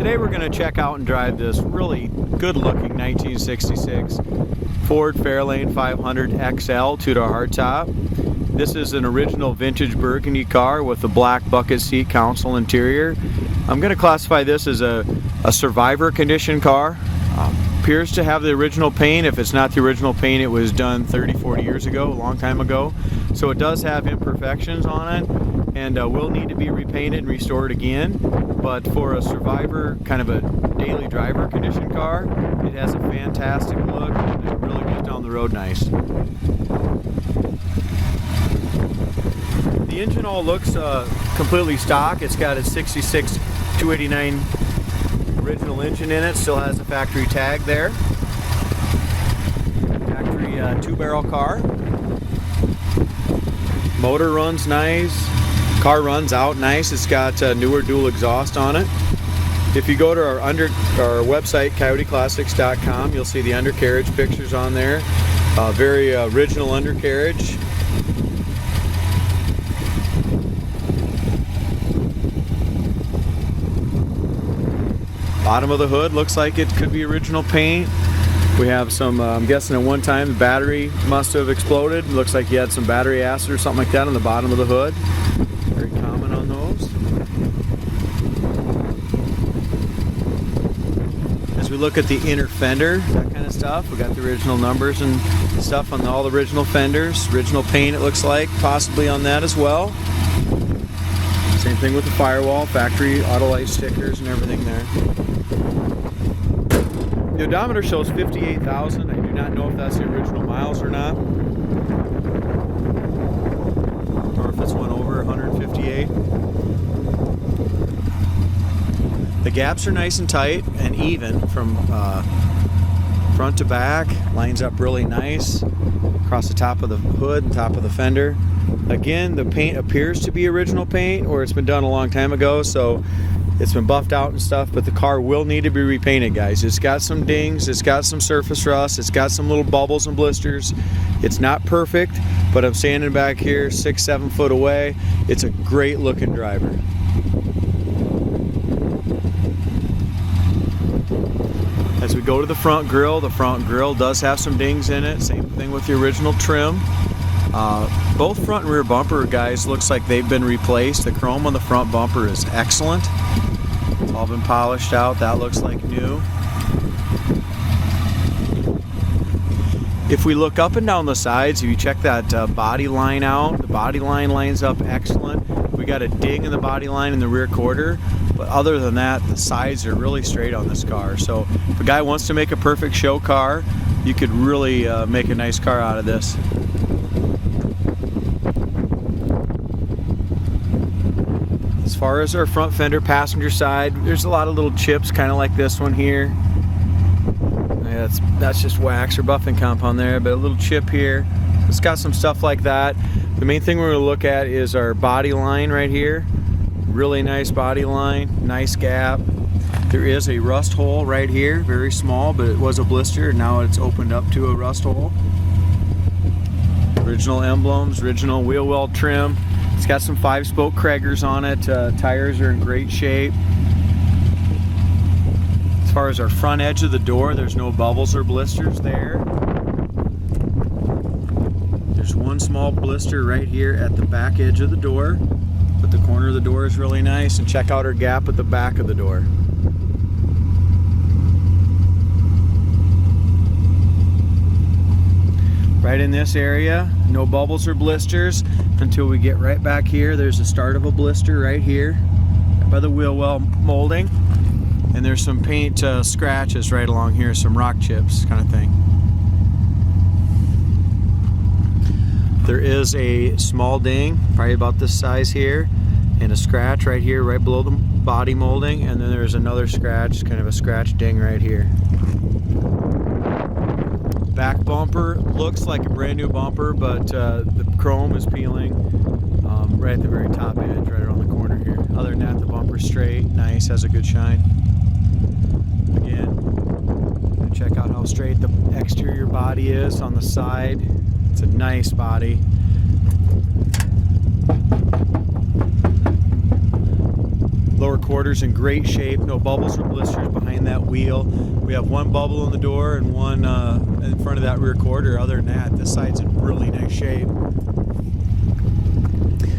Today we're going to check out and drive this really good looking 1966 Ford Fairlane 500 XL 2-door hardtop. This is an original vintage burgundy car with a black bucket seat console interior. I'm going to classify this as a survivor condition car. Appears to have the original paint. If it's not the original paint, it was done 30-40 years ago, a long time ago. So it does have imperfections on it and will need to be repainted and restored again. But for a survivor, kind of a daily driver condition car, it has a fantastic look and it really gets down the road nice. The engine all looks completely stock. It's got a 66 289 original engine in it, still has a factory tag there. Factory 2-barrel car. Motor runs nice. Car runs out nice. It's got newer dual exhaust on it. If you go to our website, coyoteclassics.com, you'll see the undercarriage pictures on there. Very original undercarriage. Bottom of the hood looks like it could be original paint. We have some, I'm guessing at one time the battery must have exploded. Looks like you had some battery acid or something like that on the bottom of the hood. Very common on those. As we look at the inner fender, that kind of stuff, we got the original numbers and stuff on all the original fenders. Original paint, it looks like, possibly on that as well. Same thing with the firewall, factory Autolite stickers and everything there. The odometer shows 58,000. I do not know if that's the original miles or not, or if it's went over 158. The gaps are nice and tight and even from front to back. Lines up really nice across the top of the hood and top of the fender. Again, the paint appears to be original paint, or it's been done a long time ago, so it's been buffed out and stuff, but the car will need to be repainted, guys. It's got some dings, it's got some surface rust, it's got some little bubbles and blisters. It's not perfect, but I'm standing back here 6-7 foot away. It's a great looking driver. As we go to the front grille does have some dings in it. Same thing with the original trim. Both front and rear bumper, guys, looks like they've been replaced. The chrome on the front bumper is excellent. It's all been polished out. That looks like new. If we look up and down the sides, if you check that body line out, the body line lines up excellent. We got a ding in the body line in the rear quarter, but other than that, the sides are really straight on this car. So if a guy wants to make a perfect show car, you could really make a nice car out of this. As far as our front fender passenger side, there's a lot of little chips, kind of like this one here. Yeah, that's just wax or buffing compound there, but a little chip here. It's got some stuff like that. The main thing we're going to look at is our body line right here. Really nice body line, nice gap. There is a rust hole right here, very small, but it was a blister. Now it's opened up to a rust hole. Original emblems, original wheel well trim. It's got some 5-spoke Kraggers on it. Tires are in great shape. As far as our front edge of the door, there's no bubbles or blisters there. There's one small blister right here at the back edge of the door, but the corner of the door is really nice. And check out our gap at the back of the door. Right in this area, no bubbles or blisters until we get right back here. There's the start of a blister right here by the wheel well molding, and there's some paint scratches right along here, some rock chips kind of thing. There is a small ding, probably about this size here, and a scratch right here, right below the body molding, and then there's another scratch, kind of a scratch ding right here. Back bumper looks like a brand new bumper, but the chrome is peeling right at the very top edge, right around the corner here. Other than that, the bumper's straight, nice, has a good shine. Again, check out how straight the exterior body is on the side. It's a nice body. Lower quarters in great shape, no bubbles or blisters behind that wheel. We have one bubble in the door and one in front of that rear quarter. Other than that, this side's in really nice shape.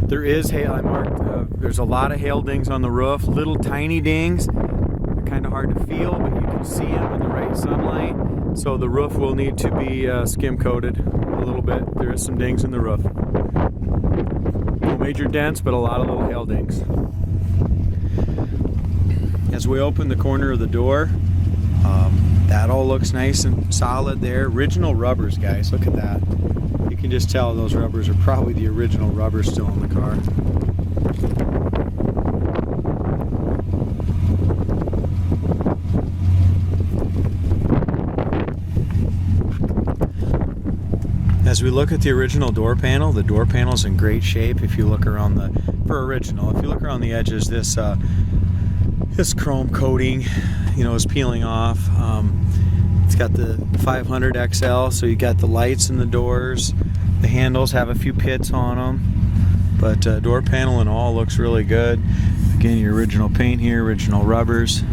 There is hail. I marked, there's a lot of hail dings on the roof, little tiny dings. They're kind of hard to feel, but you can see them in the right sunlight. So the roof will need to be skim coated a little bit. There is some dings in the roof. No major dents, but a lot of little hail dings. As we open the corner of the door, that all looks nice and solid there. Original rubbers, guys, look at that. You can just tell those rubbers are probably the original rubbers still in the car. As we look at the original door panel's in great shape. If you look around if you look around the edges, this chrome coating, is peeling off. It's got the 500 XL, so you got the lights in the doors. The handles have a few pits on them, but door panel and all looks really good. Again, your original paint here, original rubbers.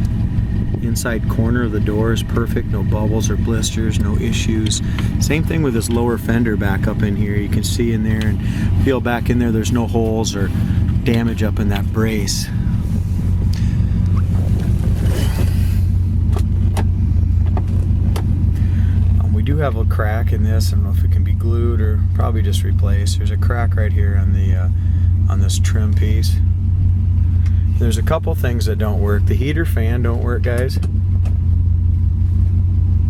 Inside corner of the door is perfect, no bubbles or blisters, no issues. Same thing with this lower fender back up in here. You can see in there and feel back in there, there's no holes or damage up in that brace. We do have a crack in this. I don't know if it can be glued or probably just replaced. There's a crack right here on the on this trim piece. There's a couple things that don't work. The heater fan don't work, guys.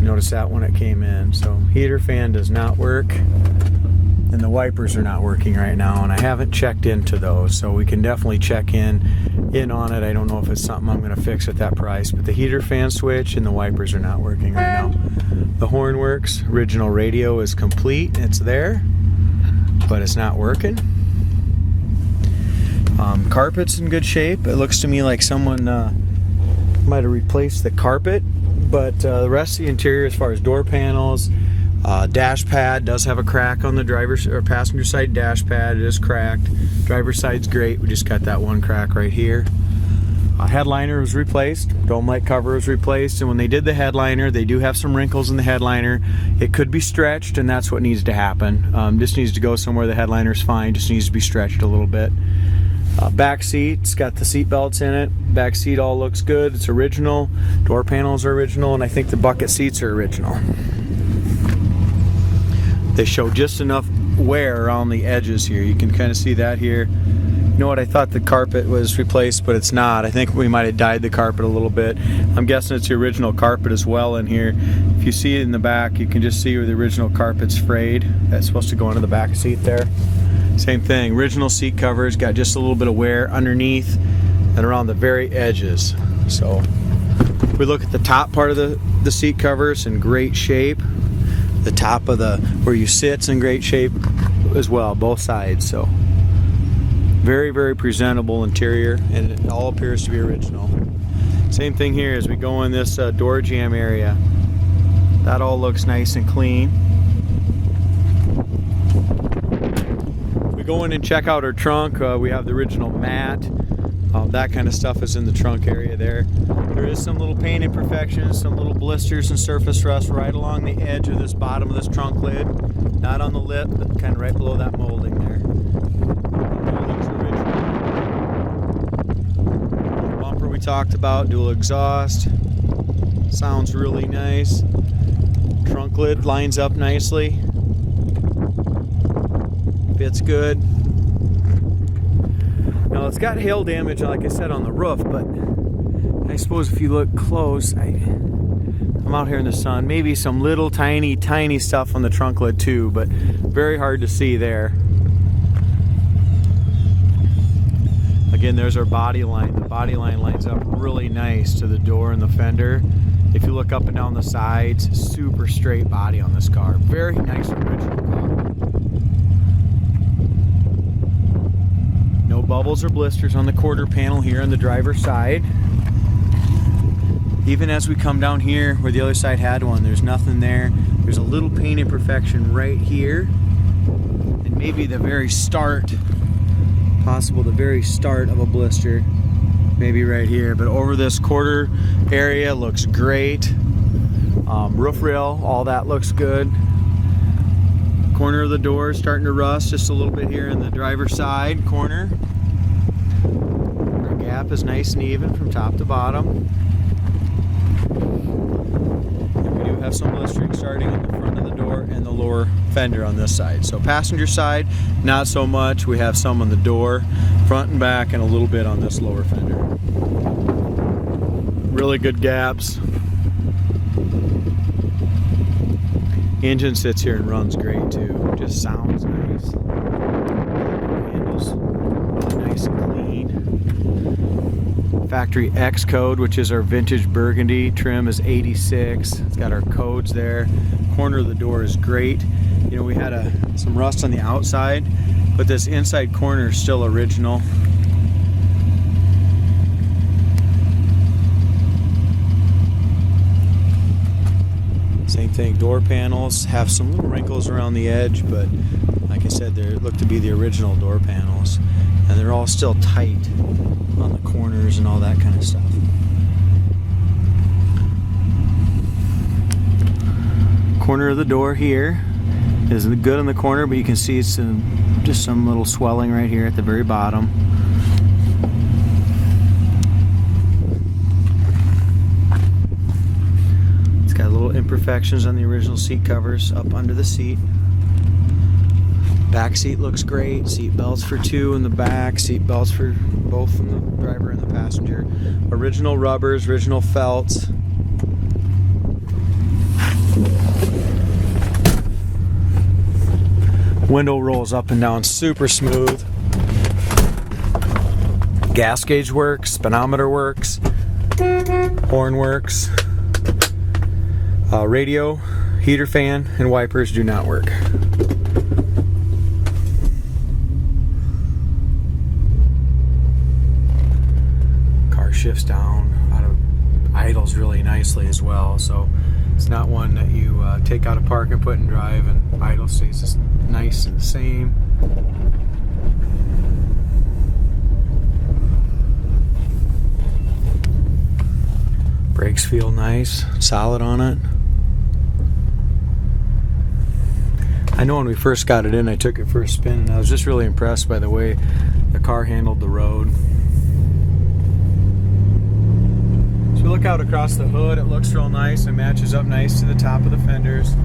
Notice that when it came in. So heater fan does not work, and the wipers are not working right now, and I haven't checked into those, so we can definitely check in on it. I don't know if it's something I'm going to fix at that price, but the heater fan switch and the wipers are not working right now. The horn works. Original radio is complete. It's there, but it's not working. Carpet's in good shape. It looks to me like someone might have replaced the carpet, but the rest of the interior, as far as door panels, dash pad does have a crack on the driver's or passenger side dash pad. It is cracked. Driver's side's great. We just got that one crack right here. Headliner was replaced. Dome light cover was replaced, and when they did the headliner, they do have some wrinkles in the headliner. It could be stretched, and that's what needs to happen. Just needs to go somewhere. The headliner's fine, just needs to be stretched a little bit. Back seat's got the seat belts in it. Back seat all looks good. It's original. Door panels are original, and I think the bucket seats are original. They show just enough wear around the edges here. You can kind of see that here. You know what, I thought the carpet was replaced, but it's not. I think we might have dyed the carpet a little bit. I'm guessing it's the original carpet as well in here. If you see it in the back, you can just see where the original carpet's frayed. That's supposed to go into the back seat there. Same thing, original seat covers, got just a little bit of wear underneath and around the very edges. So if we look at the top part of the seat covers, in great shape. The top of where you sit's in great shape as well, both sides. So very, very presentable interior, and it all appears to be original. Same thing here as we go in this door jamb area. That all looks nice and clean. We go in and check out our trunk. We have the original mat. That kind of stuff is in the trunk area there. There is some little paint imperfections, some little blisters and surface rust right along the edge of this bottom of this trunk lid. Not on the lip, but kind of right below that molding there. The molding's original. Bumper we talked about, dual exhaust. Sounds really nice. Trunk lid lines up nicely. Fits good. Now it's got hail damage, like I said, on the roof, but I suppose if you look close, I'm out here in the sun, maybe some little tiny stuff on the trunk lid too, but very hard to see there. Again, there's our body line. The body line lines up really nice to the door and the fender. If you look up and down the sides, super straight body on this car. Very nice original car. No bubbles or blisters on the quarter panel here on the driver's side. Even as we come down here where the other side had one, there's nothing there. There's a little paint imperfection right here, and maybe the very start, possible the very start of a blister. maybe right here, but over this quarter area looks great. Roof rail, all that looks good. Corner of the door is starting to rust just a little bit here in the driver's side corner. Our gap is nice and even from top to bottom. And we do have some blistering starting in the front of the door and the lower fender on this side. So passenger side, not so much. We have some on the door, front and back, and a little bit on this lower fender. Really good gaps. Engine sits here and runs great too. Just sounds nice. Handles nice and clean. Factory X code, which is our vintage burgundy trim, is 86. It's got our codes there. Corner of the door is great. You know, we had some rust on the outside, but this inside corner is still original. Same thing, door panels have some little wrinkles around the edge, but like I said, they look to be the original door panels, and they're all still tight on the corners and all that kind of stuff. Corner of the door here is good in the corner, but you can see it's just some little swelling right here at the very bottom. Got little imperfections on the original seat covers up under the seat. Back seat looks great. Seat belts for two in the back. Seat belts for both from the driver and the passenger. Original rubbers, original felts. Window rolls up and down super smooth. Gas gauge works. Speedometer works. Horn works. Radio, heater fan, and wipers do not work. Car shifts down, idles really nicely as well, so it's not one that you take out of park and put in drive and idle stays just nice and the same. Brakes feel nice, solid on it. I know when we first got it in, I took it for a spin, and I was just really impressed by the way the car handled the road. So we look out across the hood, it looks real nice and matches up nice to the top of the fenders.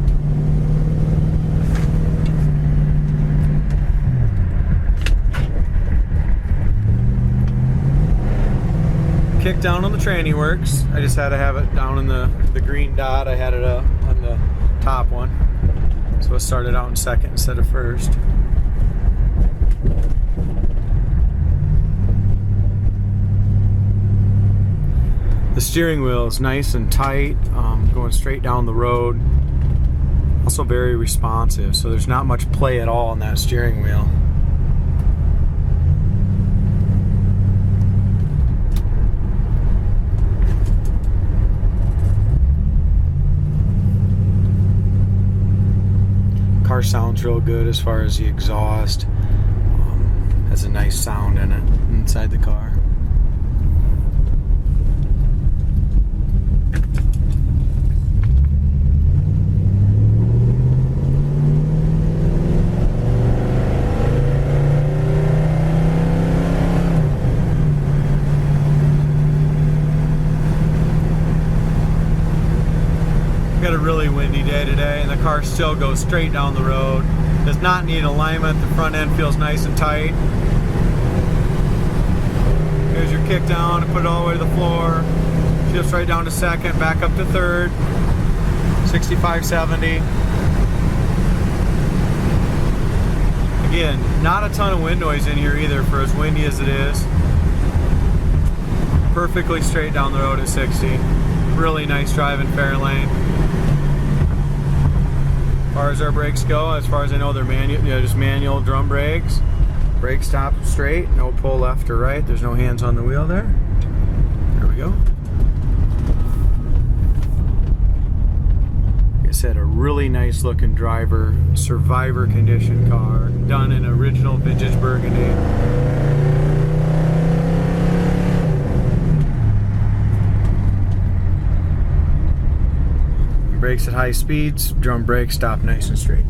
Kick down on the tranny works. I just had to have it down in the green dot. I had it on the top one. So it started out in second instead of first. The steering wheel is nice and tight, going straight down the road. Also very responsive, so there's not much play at all on that steering wheel. Car sounds real good as far as the exhaust. Has a nice sound in it inside the car. Got a really windy day today, and the car still goes straight down the road. Does not need alignment. The front end feels nice and tight. Here's your kick down and put it all the way to the floor. Shifts right down to second, back up to third. 65, 70. Again, not a ton of wind noise in here either for as windy as it is. Perfectly straight down the road at 60. Really nice drive in Fairlane. As far as our brakes go, as far as I know, they're manual, just manual drum brakes. Brake stop straight, no pull left or right. There's no hands on the wheel there. There we go. Like I said, a really nice looking driver, survivor condition car, done in original vintage burgundy. brakes at high speeds, drum brakes, stop nice and straight.